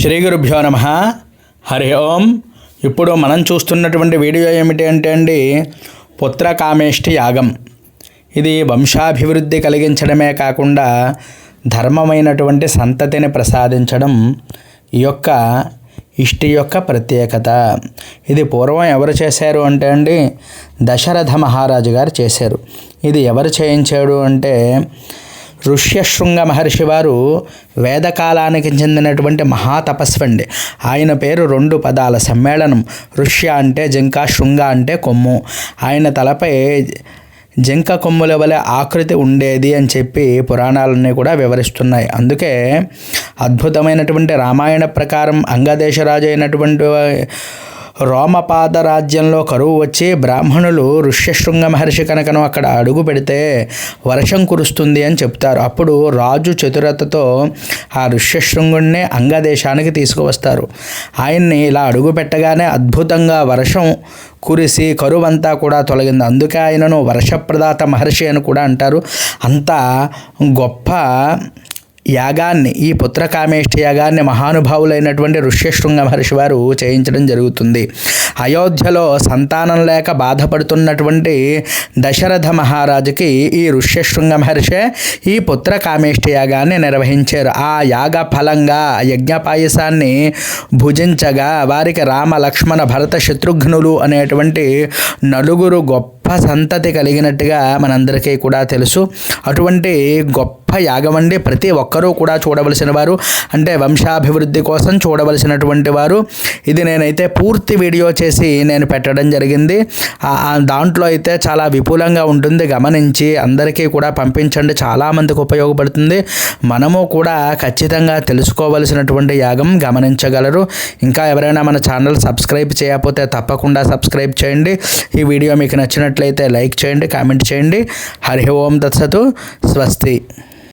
శ్రీ గురుభ్యో నమః. హరి ఓం. ఇప్పుడు మనం చూస్తున్నటువంటి వీడియో ఏమిటి అంటే అండి, పుత్రకామేష్టి యాగం. ఇది వంశాభివృద్ధి కలిగించడమే కాకుండా ధర్మమైనటువంటి సంతతిని ప్రసాదించడం ఈ యొక్క ఇష్టి యొక్క ప్రత్యేకత. ఇది పూర్వం ఎవరు చేశారు అంటే అండి, దశరథ మహారాజు గారు చేశారు. ఇది ఎవరు చేయించాడు అంటే, ఋష్యశృంగ మహర్షి వారు వేదకాలానికి చెందినటువంటి మహాతపస్వి అండి. ఆయన పేరు 2 పదాల సమ్మేళనం. ఋష్య అంటే జింక, శృంగ అంటే కొమ్ము. ఆయన తలపై జింక కొమ్ముల వలె ఆకృతి ఉండేది అని చెప్పి పురాణాలన్నీ కూడా వివరిస్తున్నాయి. అందుకే అద్భుతమైనటువంటి రామాయణ ప్రకారం అంగదేశరాజు అయినటువంటి రోమపాద రాజ్యంలో కరువు వచ్చి బ్రాహ్మణులు ఋష్యశృంగ మహర్షి కనుకను అక్కడ అడుగు పెడితే వర్షం కురుస్తుంది అని చెప్తారు. అప్పుడు రాజు చతురతతో ఆ ఋష్యశృంగుడిని అంగదేశానికి తీసుకువస్తారు. ఆయన్ని ఇలా అడుగు పెట్టగానే అద్భుతంగా వర్షం కురిసి కరువంతా కూడా తొలగింది. అందుకే ఆయనను వర్షప్రదాత మహర్షి అని కూడా అంటారు. అంత గొప్ప యాగాన్ని, ఈ పుత్రకామేష్టి యాగాన్ని మహానుభావులైనటువంటి ఋష్యశృంగ మహర్షి వారు చేయించడం జరుగుతుంది. అయోధ్యలో సంతానం లేక బాధపడుతున్నటువంటి దశరథ మహారాజుకి ఈ ఋష్యశృంగ మహర్షే ఈ పుత్రకామేష్టి యాగాన్ని నిర్వహించారు. ఆ యాగ ఫలంగా యజ్ఞ పాయసాన్ని భుజించగా వారికి రామ, లక్ష్మణ, భరత, శత్రుఘ్నులు అనేటువంటి 4 గొప్ప సంతతి కలిగినట్టుగా మనందరికీ కూడా తెలుసు. అటువంటి గొప్ప యాగం అండి. ప్రతి ఒక్కరూ కూడా చూడవలసిన వారు, అంటే వంశాభివృద్ధి కోసం చూడవలసినటువంటి వారు. ఇది నేనైతే పూర్తి వీడియో చేసి నేను పెట్టడం జరిగింది. దాంట్లో అయితే చాలా విపులంగా ఉంటుంది. గమనించి అందరికీ కూడా పంపించండి. చాలామందికి ఉపయోగపడుతుంది. మనము కూడా ఖచ్చితంగా తెలుసుకోవలసినటువంటి యాగం. గమనించగలరు. ఇంకా ఎవరైనా మన ఛానల్ సబ్స్క్రైబ్ చేయకపోతే తప్పకుండా సబ్స్క్రైబ్ చేయండి. ఈ వీడియో మీకు నచ్చినట్లయితే లైక్ చేయండి, కామెంట్ చేయండి. హరి ఓం తత్సతు. స్వస్తి.